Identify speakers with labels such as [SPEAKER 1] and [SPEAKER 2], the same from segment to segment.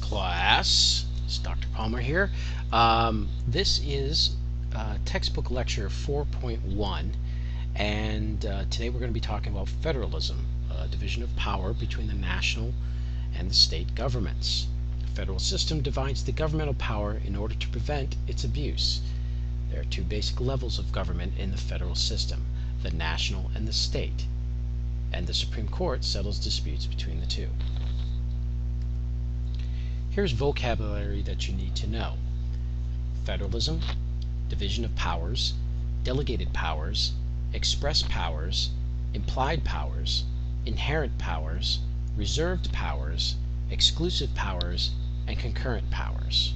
[SPEAKER 1] class. It's Dr. Palmer here. This is textbook lecture 4.1, and today we're going to be talking about federalism, division of power between the national and the state governments. The federal system divides the governmental power in order to prevent its abuse. There are two basic levels of government in the federal system, the national and the state, and the Supreme Court settles disputes between the two. Here's vocabulary that you need to know. Federalism, division of powers, delegated powers, express powers, implied powers, inherent powers, reserved powers, exclusive powers, and concurrent powers.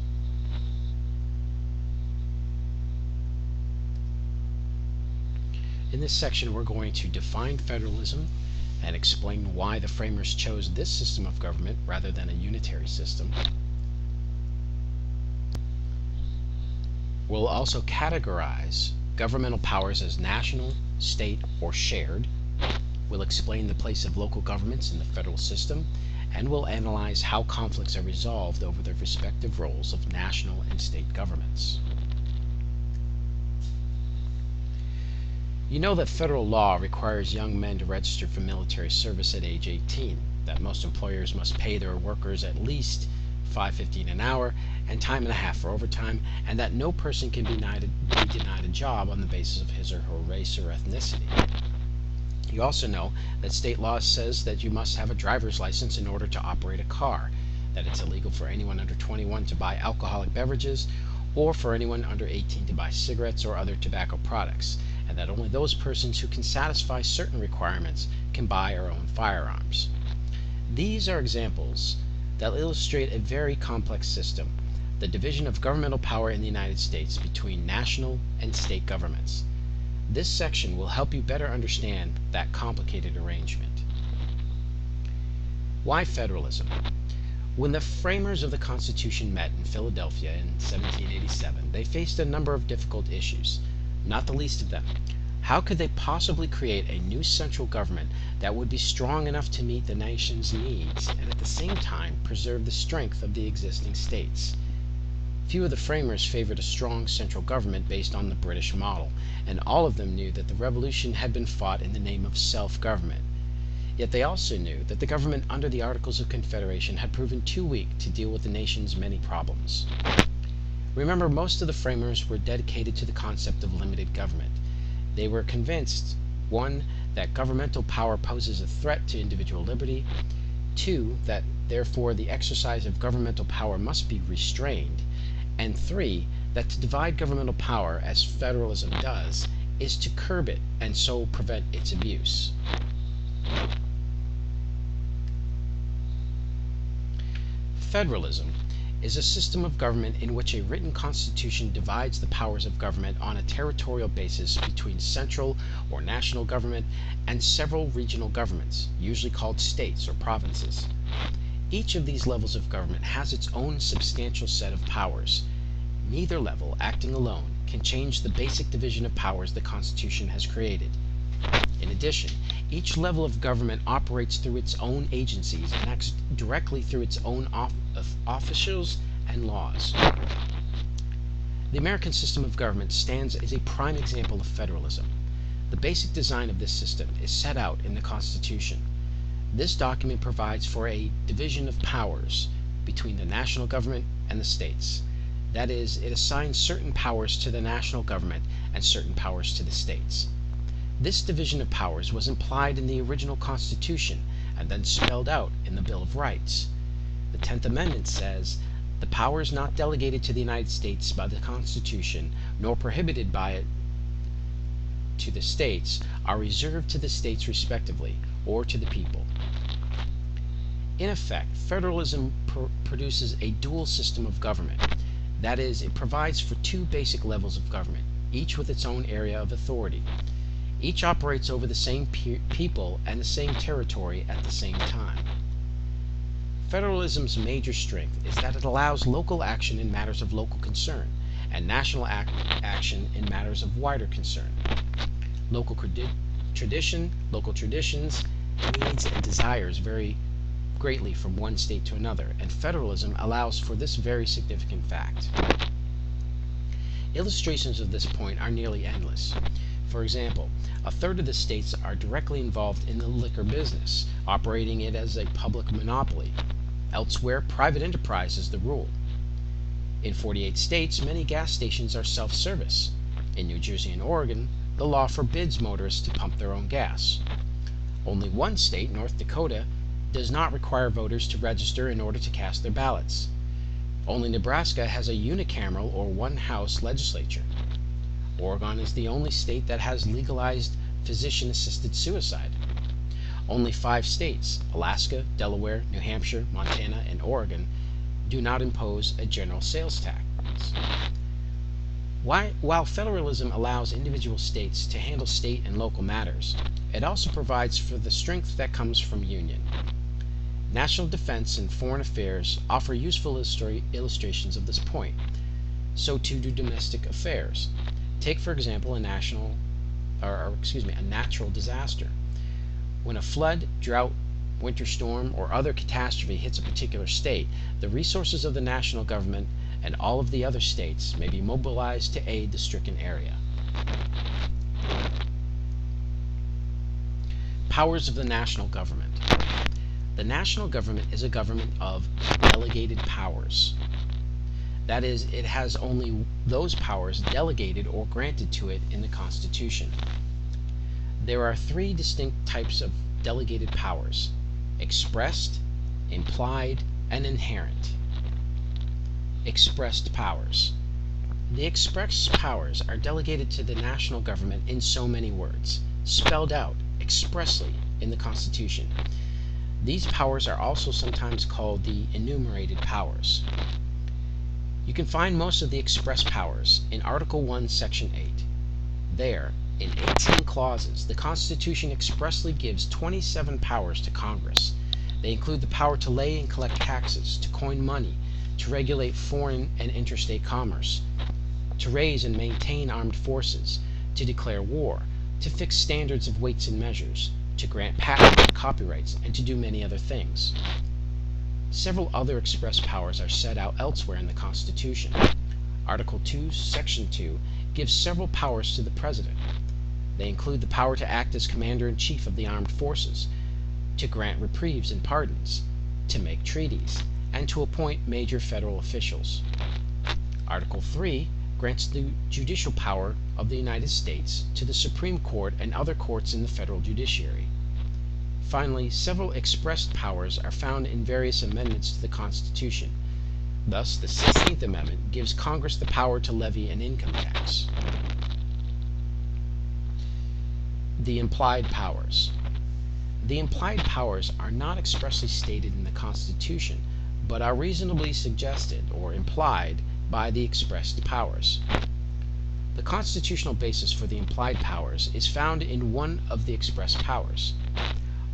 [SPEAKER 1] In this section, we're going to define federalism and explain why the framers chose this system of government rather than a unitary system. We'll also categorize governmental powers as national, state, or shared. We'll explain the place of local governments in the federal system, and we'll analyze how conflicts are resolved over the respective roles of national and state governments. You know that federal law requires young men to register for military service at age 18, that most employers must pay their workers at least $5.15 an hour and time and a half for overtime, and that no person can be denied a job on the basis of his or her race or ethnicity. You also know that state law says that you must have a driver's license in order to operate a car, that it's illegal for anyone under 21 to buy alcoholic beverages, or for anyone under 18 to buy cigarettes or other tobacco products, and that only those persons who can satisfy certain requirements can buy or own firearms. These are examples that illustrate a very complex system, the division of governmental power in the United States between national and state governments. This section will help you better understand that complicated arrangement. Why federalism? When the framers of the Constitution met in Philadelphia in 1787, they faced a number of difficult issues, not the least of them. How could they possibly create a new central government that would be strong enough to meet the nation's needs and at the same time preserve the strength of the existing states? Few of the framers favored a strong central government based on the British model, and all of them knew that the revolution had been fought in the name of self-government. Yet they also knew that the government under the Articles of Confederation had proven too weak to deal with the nation's many problems. Remember, most of the framers were dedicated to the concept of limited government. They were convinced, 1, that governmental power poses a threat to individual liberty, 2, that therefore the exercise of governmental power must be restrained, and 3, that to divide governmental power, as federalism does, is to curb it and so prevent its abuse. Federalism is a system of government in which a written constitution divides the powers of government on a territorial basis between central or national government and several regional governments, usually called states or provinces. Each of these levels of government has its own substantial set of powers. Neither level, acting alone, can change the basic division of powers the Constitution has created. In addition, each level of government operates through its own agencies and acts directly through its own officials and laws. The American system of government stands as a prime example of federalism. The basic design of this system is set out in the Constitution. This document provides for a division of powers between the national government and the states. That is, it assigns certain powers to the national government and certain powers to the states. This division of powers was implied in the original Constitution and then spelled out in the Bill of Rights. The 10th Amendment says, "The powers not delegated to the United States by the Constitution, nor prohibited by it to the states, are reserved to the states respectively, or to the people." In effect, federalism produces a dual system of government. That is, it provides for two basic levels of government, each with its own area of authority. Each operates over the same people and the same territory at the same time. Federalism's major strength is that it allows local action in matters of local concern and national action in matters of wider concern. Local traditions, needs, and desires vary greatly from one state to another, and federalism allows for this very significant fact. Illustrations of this point are nearly endless. For example, a third of the states are directly involved in the liquor business, operating it as a public monopoly. Elsewhere, private enterprise is the rule. In 48 states, many gas stations are self-service. In New Jersey and Oregon, the law forbids motorists to pump their own gas. Only one state, North Dakota, does not require voters to register in order to cast their ballots. Only Nebraska has a unicameral or one-house legislature. Oregon is the only state that has legalized physician-assisted suicide. Only 5 states, Alaska, Delaware, New Hampshire, Montana, and Oregon, do not impose a general sales tax. While federalism allows individual states to handle state and local matters, it also provides for the strength that comes from union. National defense and foreign affairs offer useful illustrations of this point. So too do domestic affairs. Take, for example, a natural disaster. When a flood, drought, winter storm, or other catastrophe hits a particular state, the resources of the national government and all of the other states may be mobilized to aid the stricken area. Powers of the national government. The national government is a government of delegated powers. That is, it has only those powers delegated or granted to it in the Constitution. There are 3 distinct types of delegated powers: expressed, implied, and inherent. Expressed powers. The expressed powers are delegated to the national government in so many words, spelled out expressly in the Constitution. These powers are also sometimes called the enumerated powers. You can find most of the express powers in Article 1, Section 8. There, in 18 clauses, the Constitution expressly gives 27 powers to Congress. They include the power to lay and collect taxes, to coin money, to regulate foreign and interstate commerce, to raise and maintain armed forces, to declare war, to fix standards of weights and measures, to grant patents and copyrights, and to do many other things. Several other express powers are set out elsewhere in the Constitution. Article 2, Section 2 gives several powers to the President. They include the power to act as Commander-in-Chief of the Armed Forces, to grant reprieves and pardons, to make treaties, and to appoint major federal officials. Article 3 grants the judicial power of the United States to the Supreme Court and other courts in the federal judiciary. Finally, several expressed powers are found in various amendments to the Constitution. Thus, the 16th Amendment gives Congress the power to levy an income tax. The implied powers. The implied powers are not expressly stated in the Constitution, but are reasonably suggested or implied by the expressed powers. The constitutional basis for the implied powers is found in one of the expressed powers.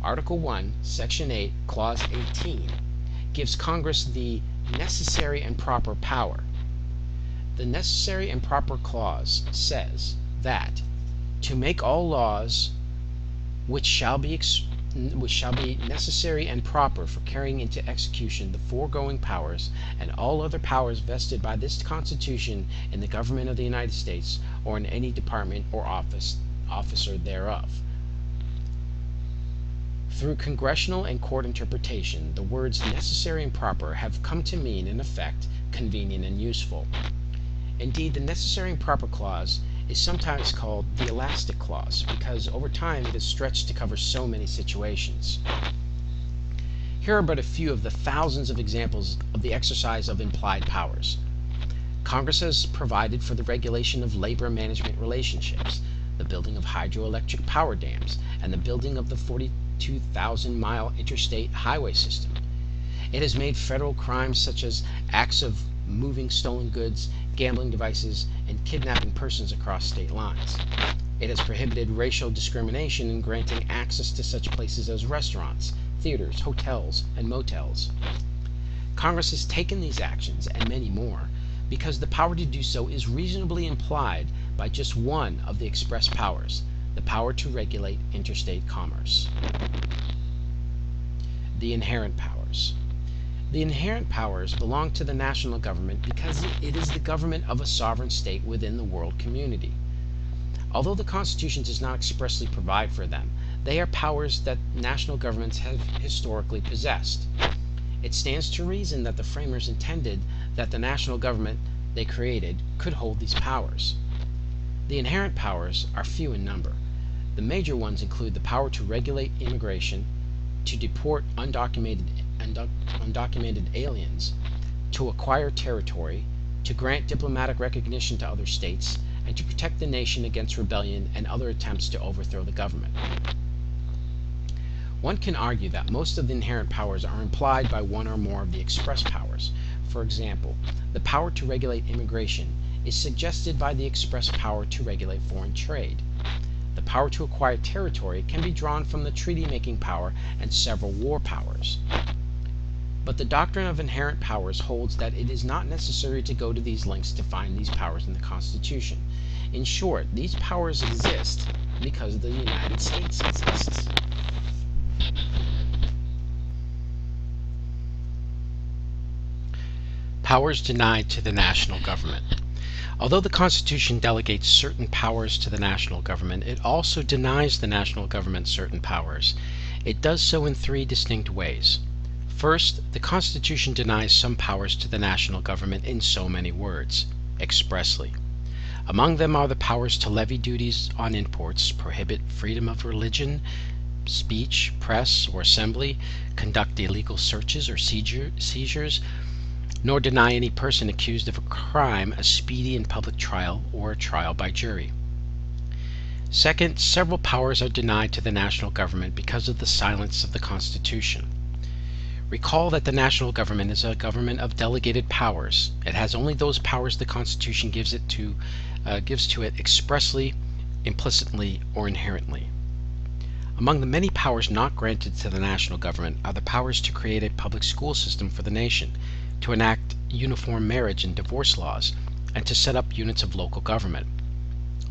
[SPEAKER 1] Article 1, Section 8, Clause 18 gives Congress the necessary and proper power. The necessary and proper clause says that to make all laws which shall be necessary and proper for carrying into execution the foregoing powers and all other powers vested by this Constitution in the government of the United States or in any department or officer thereof. Through congressional and court interpretation, the words necessary and proper have come to mean, in effect, convenient and useful. Indeed, the necessary and proper clause is sometimes called the elastic clause because over time it is stretched to cover so many situations. Here are but a few of the thousands of examples of the exercise of implied powers. Congress has provided for the regulation of labor management relationships, the building of hydroelectric power dams, and the building of the 42,000-mile interstate highway system. It has made federal crimes such as acts of moving stolen goods, gambling devices, and kidnapping persons across state lines. It has prohibited racial discrimination in granting access to such places as restaurants, theaters, hotels, and motels. Congress has taken these actions, and many more, because the power to do so is reasonably implied by just one of the express powers, the power to regulate interstate commerce. The inherent powers. powers. The inherent powers belong to the national government because it is the government of a sovereign state within the world community. Although the Constitution does not expressly provide for them, they are powers that national governments have historically possessed. It stands to reason that the framers intended that the national government they created could hold these powers. The inherent powers are few in number. The major ones include the power to regulate immigration, to deport undocumented aliens, to acquire territory, to grant diplomatic recognition to other states, and to protect the nation against rebellion and other attempts to overthrow the government. One can argue that most of the inherent powers are implied by one or more of the express powers. For example, the power to regulate immigration is suggested by the express power to regulate foreign trade. The power to acquire territory can be drawn from the treaty-making power and several war powers. But the doctrine of inherent powers holds that it is not necessary to go to these lengths to find these powers in the Constitution. In short, these powers exist because the United States exists. Powers denied to the national government. Although the Constitution delegates certain powers to the national government, it also denies the national government certain powers. It does so in three distinct ways. First, the Constitution denies some powers to the national government in so many words, expressly. Among them are the powers to levy duties on imports, prohibit freedom of religion, speech, press, or assembly, conduct illegal searches or seizures, nor deny any person accused of a crime a speedy and public trial or a trial by jury. Second, several powers are denied to the national government because of the silence of the Constitution. Recall that the national government is a government of delegated powers. It has only those powers the Constitution gives to it expressly, implicitly, or inherently. Among the many powers not granted to the national government are the powers to create a public school system for the nation, to enact uniform marriage and divorce laws, and to set up units of local government.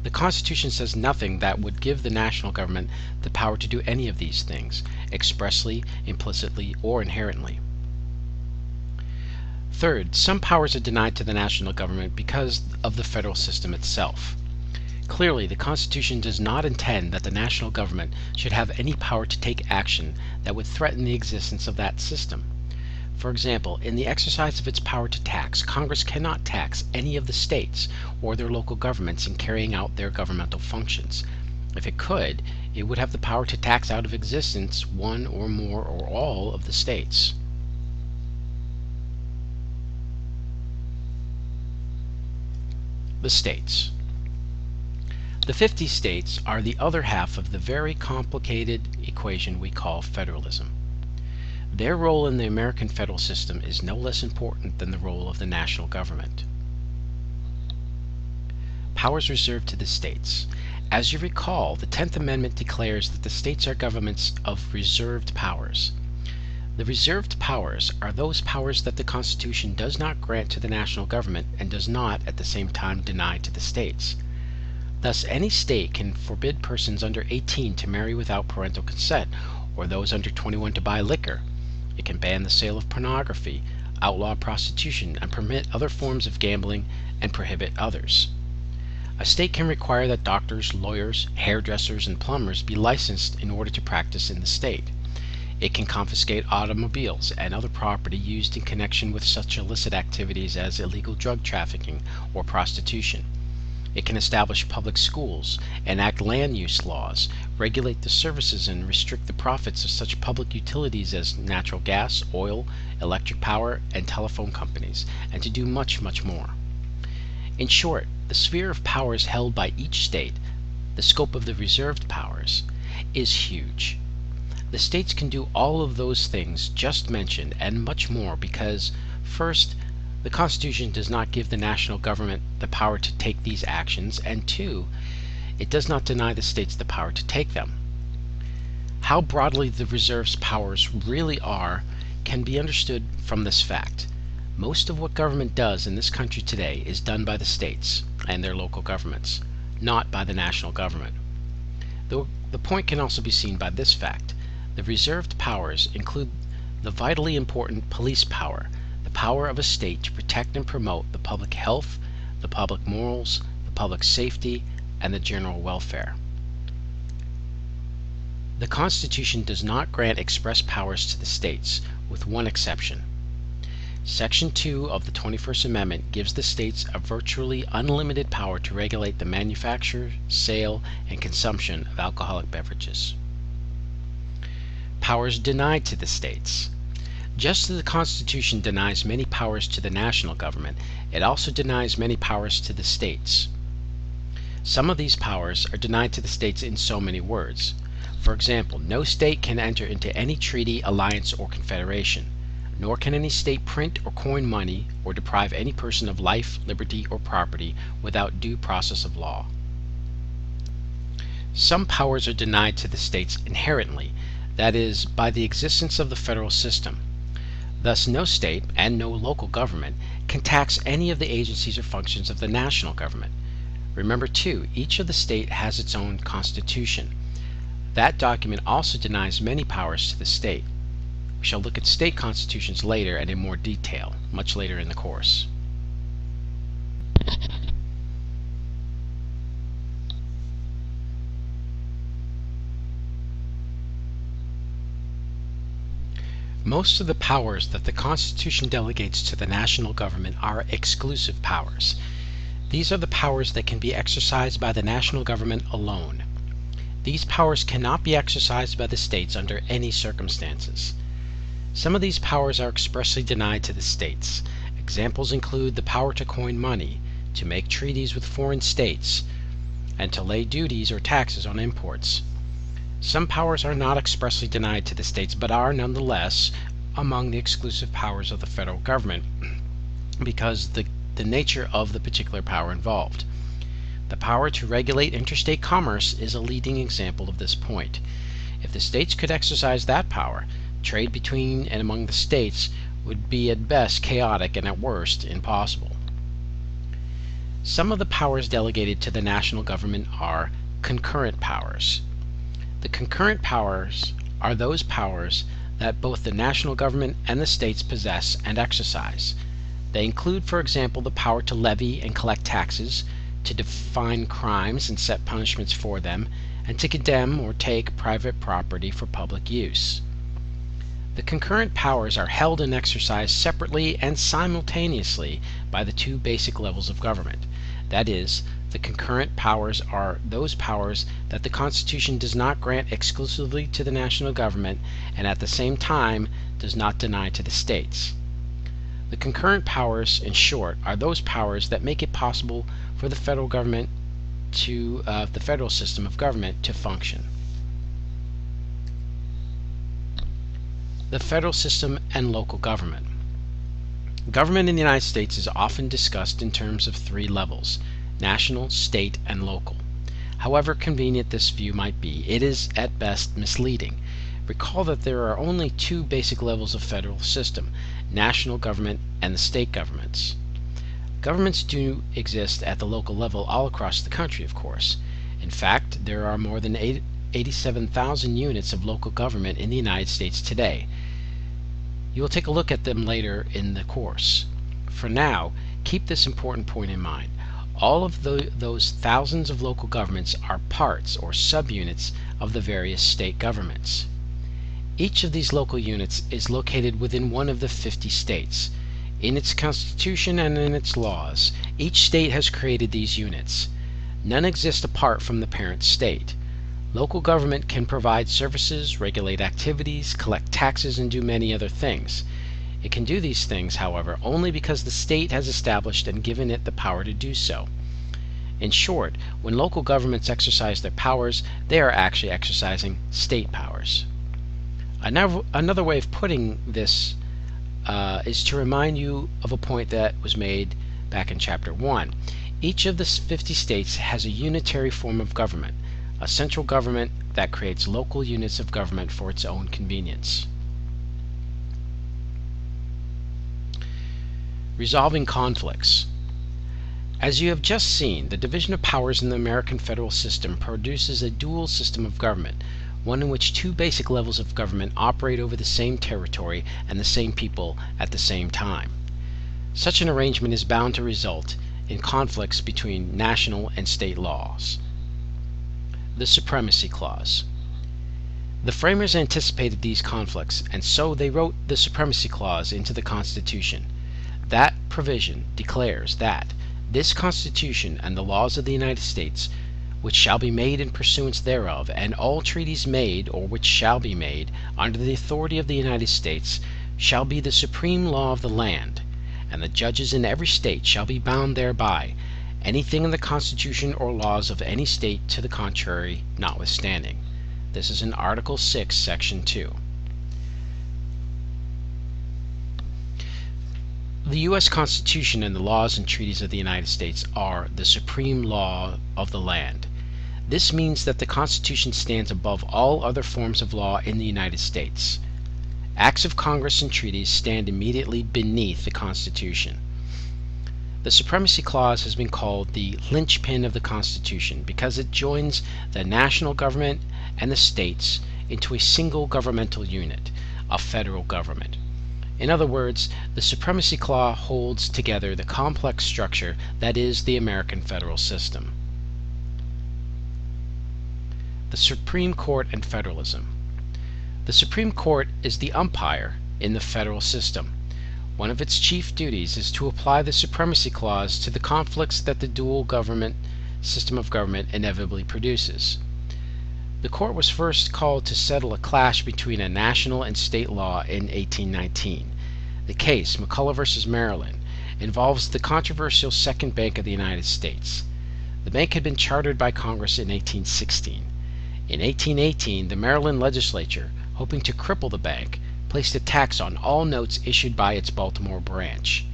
[SPEAKER 1] The Constitution says nothing that would give the national government the power to do any of these things, expressly, implicitly, or inherently. Third, some powers are denied to the national government because of the federal system itself. Clearly, the Constitution does not intend that the national government should have any power to take action that would threaten the existence of that system. For example, in the exercise of its power to tax, Congress cannot tax any of the states or their local governments in carrying out their governmental functions. If it could, it would have the power to tax out of existence one or more or all of the states. The states. The 50 states are the other half of the very complicated equation we call federalism. Their role in the American federal system is no less important than the role of the national government. Powers reserved to the states. As you recall, the 10th Amendment declares that the states are governments of reserved powers. The reserved powers are those powers that the Constitution does not grant to the national government and does not, at the same time, deny to the states. Thus, any state can forbid persons under 18 to marry without parental consent, or those under 21 to buy liquor. It can ban the sale of pornography, outlaw prostitution, and permit other forms of gambling and prohibit others. A state can require that doctors, lawyers, hairdressers, and plumbers be licensed in order to practice in the state. It can confiscate automobiles and other property used in connection with such illicit activities as illegal drug trafficking or prostitution. It can establish public schools, enact land use laws, regulate the services and restrict the profits of such public utilities as natural gas, oil, electric power, and telephone companies, and to do much, much more. In short, the sphere of powers held by each state, the scope of the reserved powers, is huge. The states can do all of those things just mentioned and much more because, first, the Constitution does not give the national government the power to take these actions, and two, it does not deny the states the power to take them. How broadly the reserved's powers really are can be understood from this fact. Most of what government does in this country today is done by the states and their local governments, not by the national government. The point can also be seen by this fact. The reserved powers include the vitally important police power, the power of a state to protect and promote the public health, the public morals, the public safety, and the general welfare. The Constitution does not grant express powers to the states, with one exception. Section 2 of the 21st Amendment gives the states a virtually unlimited power to regulate the manufacture, sale, and consumption of alcoholic beverages. Powers denied to the states. Just as the Constitution denies many powers to the national government, it also denies many powers to the states. Some of these powers are denied to the states in so many words. For example, no state can enter into any treaty, alliance, or confederation, nor can any state print or coin money or deprive any person of life, liberty, or property without due process of law. Some powers are denied to the states inherently, that is, by the existence of the federal system. Thus, no state, and no local government, can tax any of the agencies or functions of the national government. Remember, too, each of the state has its own constitution. That document also denies many powers to the state. We shall look at state constitutions later and in more detail, much later in the course. Most of the powers that the Constitution delegates to the national government are exclusive powers. These are the powers that can be exercised by the national government alone. These powers cannot be exercised by the states under any circumstances. Some of these powers are expressly denied to the states. Examples include the power to coin money, to make treaties with foreign states, and to lay duties or taxes on imports. Some powers are not expressly denied to the states, but are nonetheless among the exclusive powers of the federal government because the nature of the particular power involved. The power to regulate interstate commerce is a leading example of this point. If the states could exercise that power, trade between and among the states would be at best chaotic and at worst impossible. Some of the powers delegated to the national government are concurrent powers. The concurrent powers are those powers that both the national government and the states possess and exercise. They include, for example, the power to levy and collect taxes, to define crimes and set punishments for them, and to condemn or take private property for public use. The concurrent powers are held and exercised separately and simultaneously by the two basic levels of government. That is, the concurrent powers are those powers that the Constitution does not grant exclusively to the national government and at the same time does not deny to the states. The concurrent powers, in short, are those powers that make it possible for the federal government the federal system of government to function. The federal system and local government. Government in the United States is often discussed in terms of three levels: national, state, and local. However convenient this view might be, it is at best misleading. Recall that there are only two basic levels of federal system: national government and the state governments. Governments do exist at the local level all across the country, of course. In fact, there are more than 87,000 units of local government in the United States today. You will take a look at them later in the course. For now, keep this important point in mind. All of those thousands of local governments are parts or subunits of the various state governments. Each of these local units is located within one of the 50 states. In its constitution and in its laws, each state has created these units. None exist apart from the parent state. Local government can provide services, regulate activities, collect taxes, and do many other things. It can do these things, however, only because the state has established and given it the power to do so. In short, when local governments exercise their powers, they are actually exercising state powers. Another way of putting this is to remind you of a point that was made back in Chapter 1. Each of the 50 states has a unitary form of government, a central government that creates local units of government for its own convenience. Resolving conflicts. As you have just seen, the division of powers in the American federal system produces a dual system of government, one in which two basic levels of government operate over the same territory and the same people at the same time. Such an arrangement is bound to result in conflicts between national and state laws. The Supremacy Clause. The framers anticipated these conflicts, and so they wrote the Supremacy Clause into the Constitution. That provision declares that this Constitution and the laws of the United States, which shall be made in pursuance thereof, and all treaties made or which shall be made under the authority of the United States, shall be the supreme law of the land, and the judges in every state shall be bound thereby, anything in the Constitution or laws of any state to the contrary notwithstanding. This is in Article 6, Section 2. The U.S. Constitution and the laws and treaties of the United States are the supreme law of the land. This means that the Constitution stands above all other forms of law in the United States. Acts of Congress and treaties stand immediately beneath the Constitution. The Supremacy Clause has been called the linchpin of the Constitution because it joins the national government and the states into a single governmental unit, a federal government. In other words, the Supremacy Clause holds together the complex structure that is the American federal system. The Supreme Court and Federalism. The Supreme Court is the umpire in the federal system. One of its chief duties is to apply the Supremacy Clause to the conflicts that the dual government system of government inevitably produces. The court was first called to settle a clash between a national and state law in 1819. The case, McCulloch v. Maryland, involves the controversial Second Bank of the United States. The bank had been chartered by Congress in 1816. In 1818, the Maryland legislature, hoping to cripple the bank, placed a tax on all notes issued by its Baltimore branch.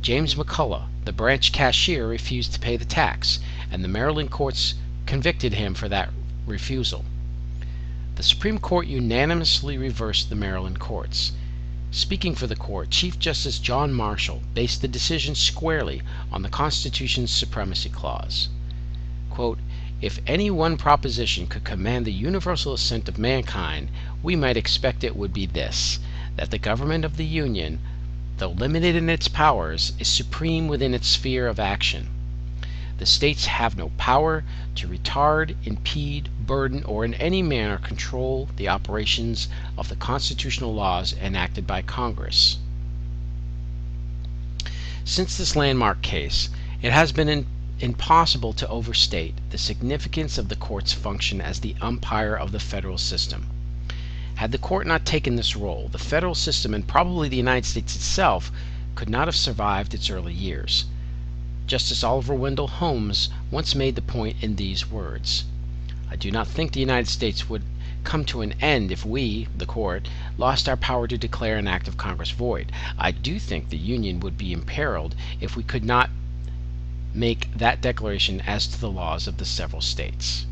[SPEAKER 1] James McCulloch, the branch cashier, refused to pay the tax, and the Maryland courts convicted him for that refusal. The Supreme Court unanimously reversed the Maryland courts. Speaking for the court, Chief Justice John Marshall based the decision squarely on the Constitution's Supremacy Clause. Quote, "If any one proposition could command the universal assent of mankind, we might expect it would be this, that the government of the Union, though limited in its powers, is supreme within its sphere of action. The states have no power to retard, impede, burden, or in any manner control the operations of the constitutional laws enacted by Congress." Since this landmark case, it has been impossible to overstate the significance of the court's function as the umpire of the federal system. Had the court not taken this role, the federal system, and probably the United States itself, could not have survived its early years. Justice Oliver Wendell Holmes once made the point in these words: "I do not think the United States would come to an end if we, the court, lost our power to declare an act of Congress void. I do think the Union would be imperiled if we could not make that declaration as to the laws of the several states."